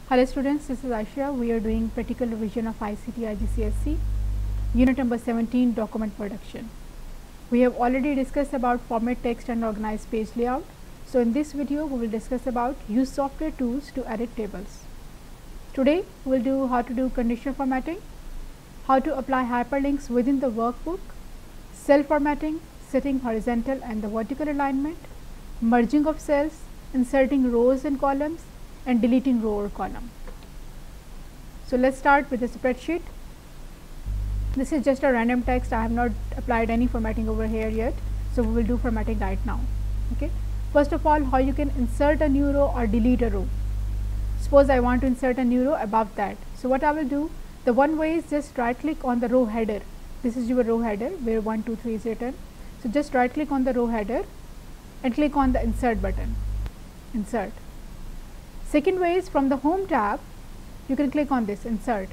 Hello students, this is Aisha. We are doing practical revision of ICT IGCSE, unit number 17, document production. We have already discussed about format text and organized page layout. So in this video, we will discuss about use software tools to edit tables. Today, we will do how to do conditional formatting, how to apply hyperlinks within the workbook, cell formatting, setting horizontal and the vertical alignment, merging of cells, inserting rows and columns, and deleting row or column. So let's start with the spreadsheet. This is just a random text. I have not applied any formatting over here yet, so we will do formatting right now. Okay. First of all, how you can insert a new row or delete a row. Suppose I want to insert a new row above that. So what I will do, the one way is just right click on the row header. This is your row header where 1, 2, 3 is written. So just right click on the row header and click on the insert button. Insert. Second way is from the home tab, you can click on this insert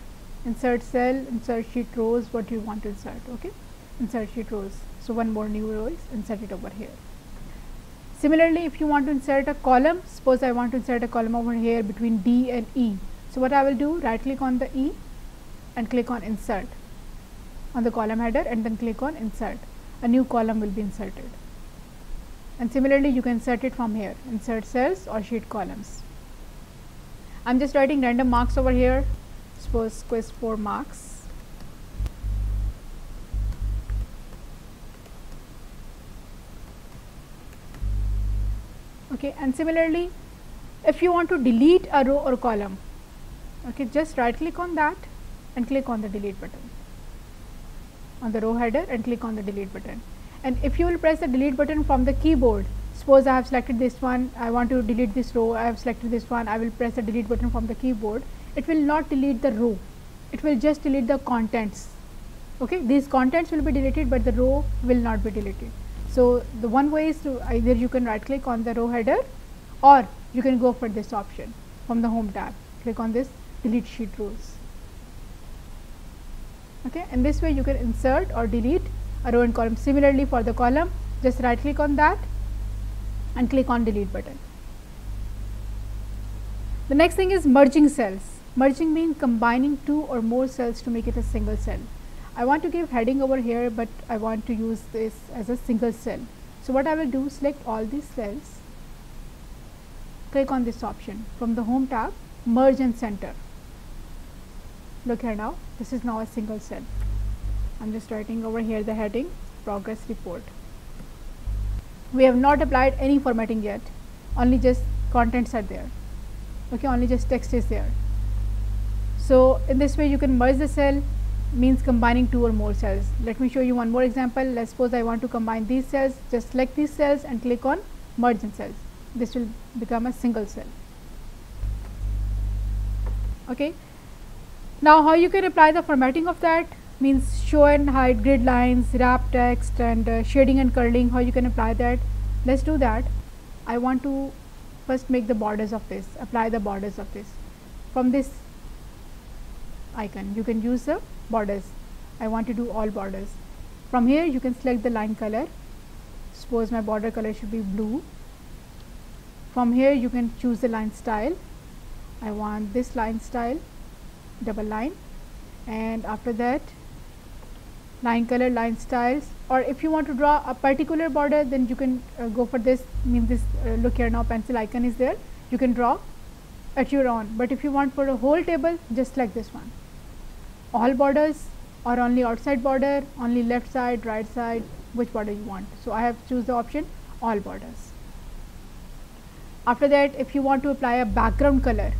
cell, insert sheet rows, what you want to insert. Okay, insert sheet rows. So one more new row is inserted over here. Similarly, if you want to insert a column, suppose I want to insert a column over here between D and E. So what I will do, right click on the E and click on insert on the column header and then click on insert. A new column will be inserted. And similarly, you can insert it from here, insert cells or sheet columns. I'm just writing random marks over here. Suppose quiz 4 marks. Okay, and similarly, if you want to delete a row or column, okay, just right click on that and click on the delete button on the row header and click on the delete button. And if you will press the delete button from the keyboard, suppose I have selected this one, I want to delete this row, I have selected this one, I will press the delete button from the keyboard. It will not delete the row, it will just delete the contents. Okay, these contents will be deleted, but the row will not be deleted. So the one way is to either you can right click on the row header or you can go for this option from the home tab, click on this delete sheet rows. Okay, and this way you can insert or delete a row and column. Similarly for the column, just right click on that and click on delete button. The next thing is merging cells. Merging means combining two or more cells to make it a single cell. I want to give heading over here, but I want to use this as a single cell. So what I will do, select all these cells, click on this option from the home tab, merge and center. Look here now, this is now a single cell. I'm just writing over here the heading, progress report. We have not applied any formatting yet, only just contents are there. Okay, only just text is there. So in this way you can merge the cell, means combining two or more cells. Let me show you one more example. Let's suppose I want to combine these cells, just select these cells and click on merge in cells. This will become a single cell. Okay, now how you can apply the formatting of that, means show and hide grid lines, wrap text, and shading and curling. How you can apply that? Let's do that. I want to first make the borders of this, apply the borders of this. From this icon you can use the borders. I want to do all borders. From here you can select the line color. Suppose my border color should be blue. From here you can choose the line style. I want this line style, double line, and after that line color, line styles, or if you want to draw a particular border, then you can go for this, means this look here now, pencil icon is there, you can draw at your own. But if you want for a whole table, just select this one, all borders or only outside border, only left side, right side, which border you want. So I have choose the option all borders. After that, if you want to apply a background color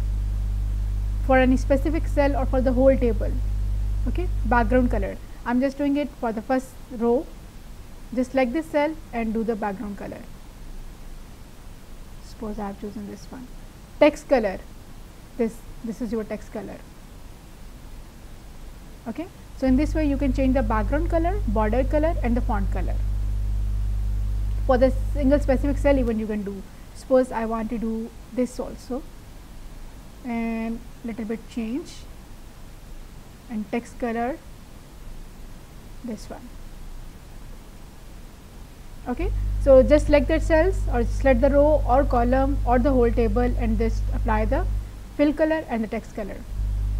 for any specific cell or for the whole table, okay, background color, I'm just doing it for the first row. Just select this cell and do the background color. Suppose I have chosen this one. Text color, this is your text color. Okay, so in this way you can change the background color, border color, and the font color. For the single specific cell even you can do. Suppose I want to do this also, and little bit change, and text color this one. Okay, so just select the cells or select the row or column or the whole table and just apply the fill color and the text color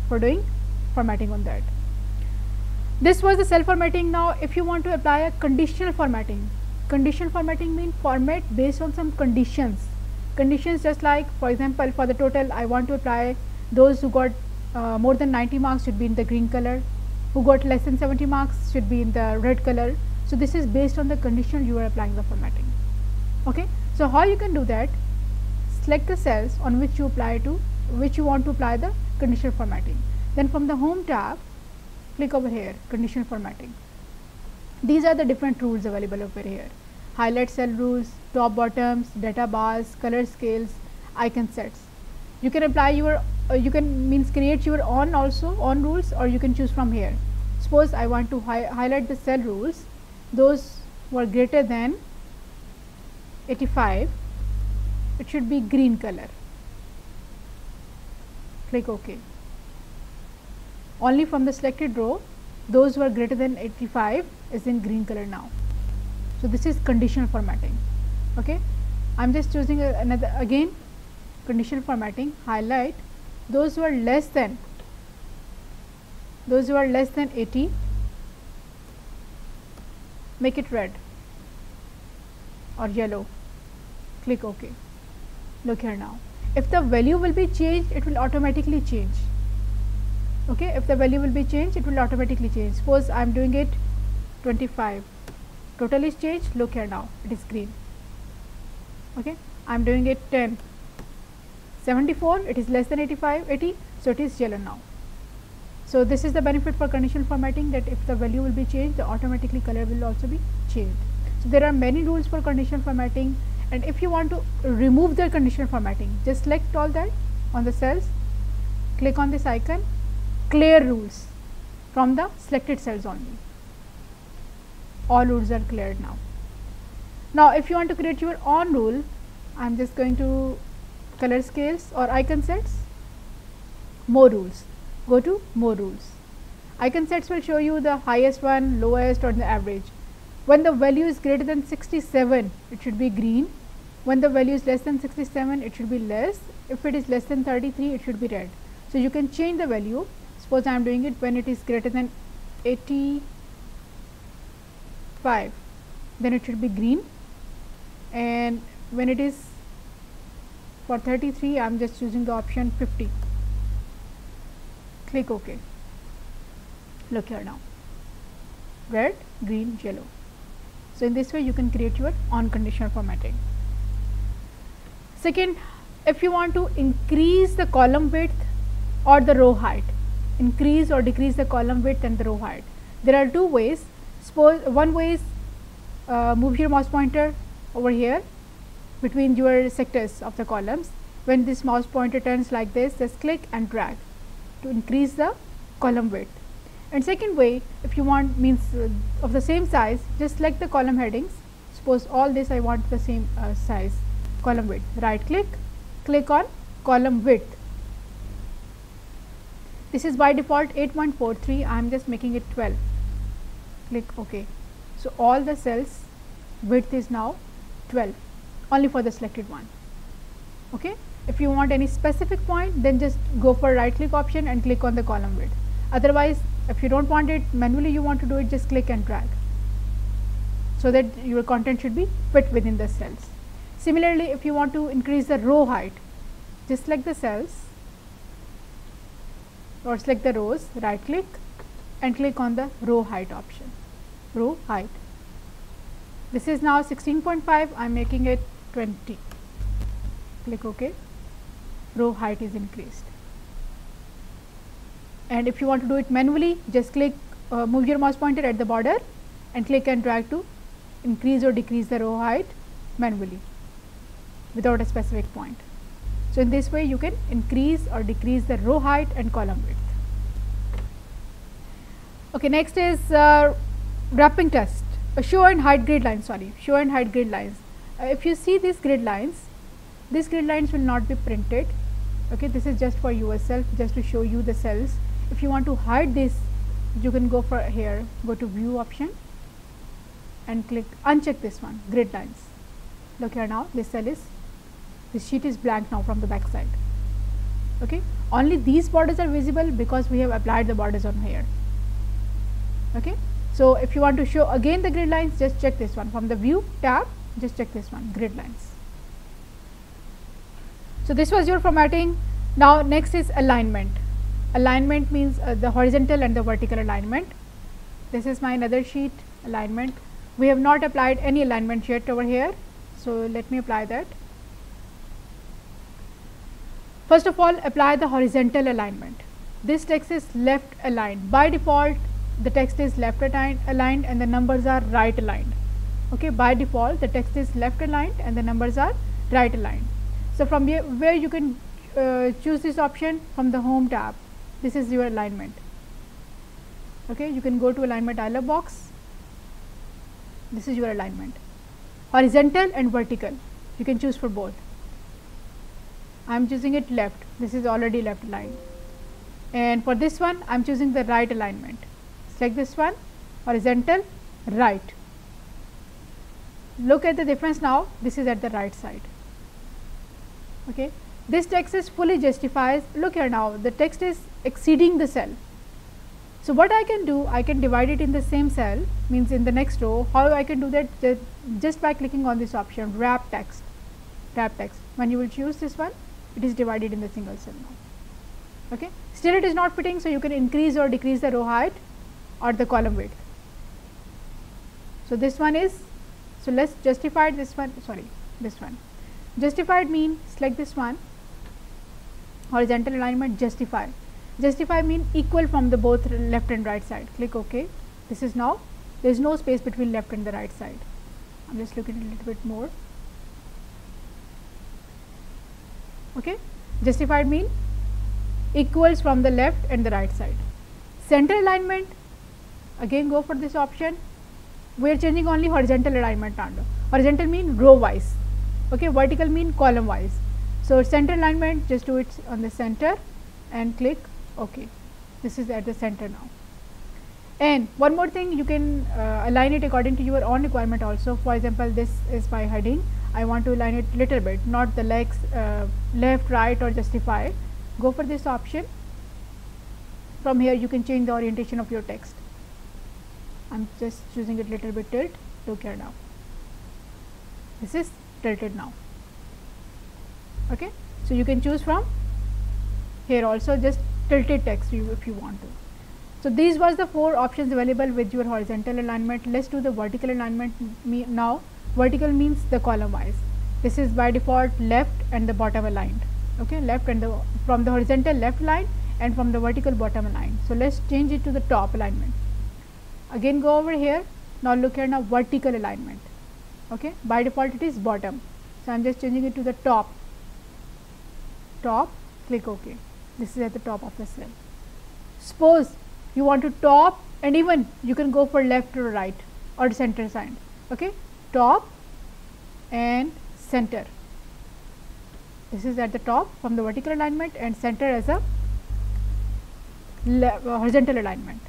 for doing formatting on that. This was the cell formatting. Now if you want to apply a conditional formatting means format based on some conditions, just like for example for the total I want to apply those who got more than 90 marks should be in the green color, who got less than 70 marks should be in the red color. So this is based on the condition you are applying the formatting. Okay, so how you can do that? Select the cells on which you want to apply the conditional formatting. Then from the home tab, click over here, conditional formatting. These are the different rules available over here: highlight cell rules, top bottoms, data bars, color scales, icon sets. You can apply your create your own rules, or you can choose from here. Suppose I want to highlight the cell rules, those were greater than 85, it should be green color. Click OK. Only from the selected row, those who are greater than 85 is in green color now. So this is conditional formatting. Okay, I am just choosing another again conditional formatting. Highlight those who are less than 80, make it red or yellow. Click OK. Look here now. If the value will be changed, it will automatically change. Okay, if the value will be changed, it will automatically change. Suppose I am doing it 25, total is changed. Look here now, it is green. Okay, I am doing it 10, 74, it is less than 80, so it is yellow now. So this is the benefit for conditional formatting, that if the value will be changed, the automatically color will also be changed. So there are many rules for conditional formatting, and if you want to remove the conditional formatting, just select all that on the cells, click on this icon, clear rules from the selected cells only. All rules are cleared now. Now if you want to create your own rule, I am just going to color scales or icon sets, more rules. Go to more rules. Icon sets will show you the highest one, lowest, or the average. When the value is greater than 67, it should be green. When the value is less than 67, it should be less. If it is less than 33, it should be red. So you can change the value. Suppose I am doing it when it is greater than 85, then it should be green, and when it is for 33, I am just choosing the option 50. Click OK. Look here now, red, green, yellow. So in this way you can create your own conditional formatting. Second, if you want to increase the column width or the row height, increase or decrease the column width and the row height, there are two ways. Suppose one way is move your mouse pointer over here between your sectors of the columns. When this mouse pointer turns like this, just click and drag to increase the column width. And second way, if you want of the same size, just select the column headings. Suppose all this I want the same size, column width. Right click, click on column width. This is by default 8.43. I am just making it 12. Click OK. So all the cells width is now 12, only for the selected one. Okay. If you want any specific point, then just go for right click option and click on the column width. Otherwise, if you don't want it manually, you want to do it, just click and drag, so that your content should be fit within the cells. Similarly, if you want to increase the row height, just select the cells or select the rows, right click and click on the row height option, row height. This is now 16.5, I am making it 20. Click OK. Row height is increased. And if you want to do it manually, just click, move your mouse pointer at the border and click and drag to increase or decrease the row height manually without a specific point. So in this way you can increase or decrease the row height and column width. Okay, next is wrapping test. Show and hide grid lines. Show and hide grid lines. If you see these grid lines will not be printed. Okay, this is just for yourself, just to show you the cells. If you want to hide this, you can go for here, go to view option and click uncheck this one, grid lines. Look here now, this sheet is blank now from the back side. Okay, only these borders are visible because we have applied the borders on here. Okay, so if you want to show again the grid lines, just check this one from the view tab, just check this one, grid lines. So this was your formatting. Now next is alignment. Alignment means the horizontal and the vertical alignment. This is my another sheet, alignment. We have not applied any alignment yet over here, so let me apply that. First of all, apply the horizontal alignment. This text is left aligned. By default, the text is left aligned and the numbers are right aligned. Okay, by default, the text is left aligned and the numbers are right aligned. So from here, where you can choose this option from the home tab. This is your alignment. Okay, you can go to alignment dialog box. This is your alignment. Horizontal and vertical, you can choose for both. I am choosing it left. This is already left aligned. And for this one, I am choosing the right alignment. Select this one, horizontal, right. Look at the difference now. This is at the right side. Okay, this text is fully justifies. Look here now, the text is exceeding the cell. So what I can do, I can divide it in the same cell, means in the next row. How I can do that? Just by clicking on this option, wrap text. Wrap text. When you will choose this one, it is divided in the single cell now. Okay, still it is not fitting, so you can increase or decrease the row height or the column width. So this one is, so let's justify this one, sorry, this one. Justified mean, select this one, horizontal alignment, justify. Justify mean equal from the both left and right side. Click OK. This is now, there is no space between left and the right side. I am just looking a little bit more. Okay, justified mean equals from the left and the right side. Center alignment, again go for this option. We are changing only horizontal alignment now. Horizontal mean row wise. Okay, vertical mean column wise. So center alignment, just do it on the center and click OK. This is at the center now. And one more thing, you can align it according to your own requirement also. For example, this is my heading. I want to align it little bit, not the legs left, right or justify. Go for this option. From here you can change the orientation of your text. I am just choosing it little bit tilt. Look here now. This is tilted now. Okay, so you can choose from here also, just tilted text if you want to. So these was the 4 options available with your horizontal alignment. Let's do the vertical alignment now. Vertical means the column wise. This is by default left and the bottom aligned. Okay, left and the from the horizontal left line and from the vertical bottom aligned. So let's change it to the top alignment. Again go over here. Now look here now, vertical alignment. Okay, by default it is bottom. So I am just changing it to the top. Top, click OK. This is at the top of the cell. Suppose you want to top, and even you can go for left or right or center side. Okay, top and center. This is at the top from the vertical alignment and center as a horizontal alignment.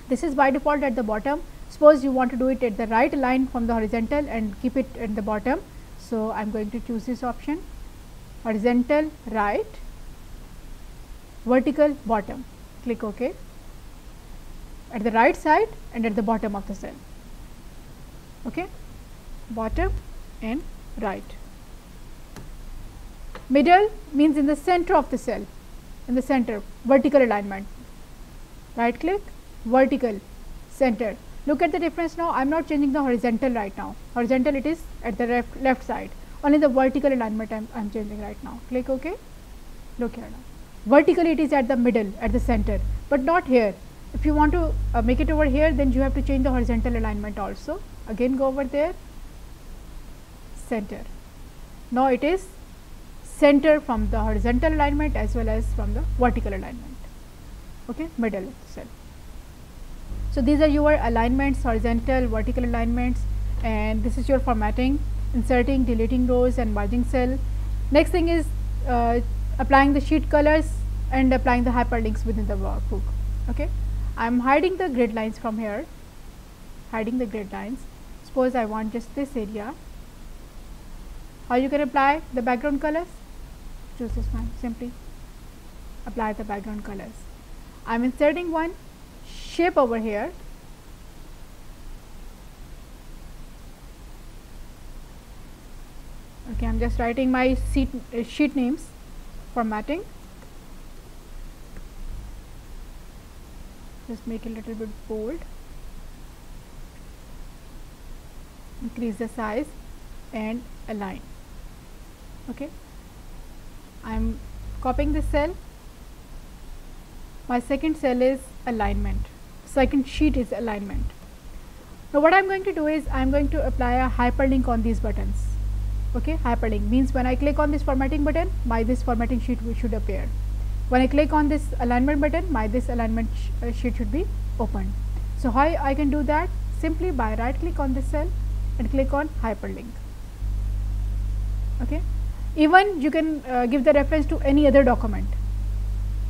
This is by default at the bottom. Suppose you want to do it at the right line from the horizontal and keep it at the bottom. So I am going to choose this option, horizontal right, vertical bottom. Click OK. At the right side and at the bottom of the cell. Okay, bottom and right. Middle means in the center of the cell, in the center, vertical alignment. Right click, vertical, center. Look at the difference now. I am not changing the horizontal right now. Horizontal it is at the left side. Only the vertical alignment I am changing right now. Click OK. Look here now. Vertically it is at the middle, at the center, but not here. If you want to make it over here, then you have to change the horizontal alignment also. Again go over there, center. Now it is center from the horizontal alignment as well as from the vertical alignment. Okay, middle of the cell. So these are your alignments, horizontal, vertical alignments, and this is your formatting, inserting, deleting rows and merging cell. Next thing is applying the sheet colors and applying the hyperlinks within the workbook. Okay, I am hiding the grid lines from here, hiding the grid lines. Suppose I want just this area. How you can apply the background colors? Choose this one simply. apply the background colors. I'm inserting one shape over here. Okay, I'm just writing my sheet names, formatting. Just make it a little bit bold. Increase the size and align. Okay, I'm copying this cell. My second cell is alignment. Second sheet is alignment. Now what I'm going to do is I'm going to apply a hyperlink on these buttons. Okay, hyperlink means when I click on this formatting button, my this formatting sheet should appear. When I click on this alignment button, my this alignment sheet should be opened. So how I can do that? Simply by right click on this cell and click on hyperlink. Okay, even you can give the reference to any other document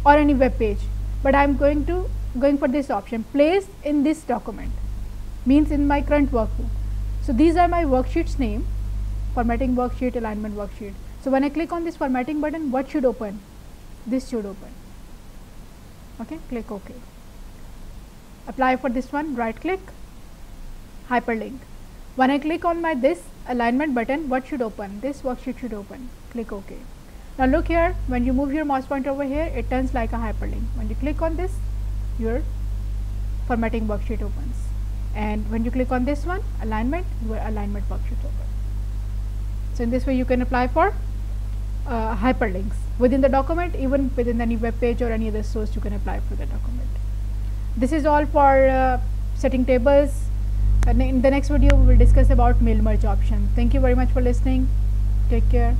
or any web page, but I am going for this option, place in this document, means in my current workbook. So these are my worksheets name, formatting worksheet, alignment worksheet. So when I click on this formatting button, what should open? This should open. Okay, click OK. Apply for this one, right click, hyperlink. When I click on my this alignment button, what should open? This worksheet should open. Click OK. Now look here, when you move your mouse pointer over here, it turns like a hyperlink. When you click on this, your formatting worksheet opens. And when you click on this one, alignment, your alignment worksheet opens. So in this way you can apply for hyperlinks within the document, even within any web page or any other source you can apply for the document. This is all for setting tables. In the next video we will discuss about mail merge option. Thank you very much for listening. Take care.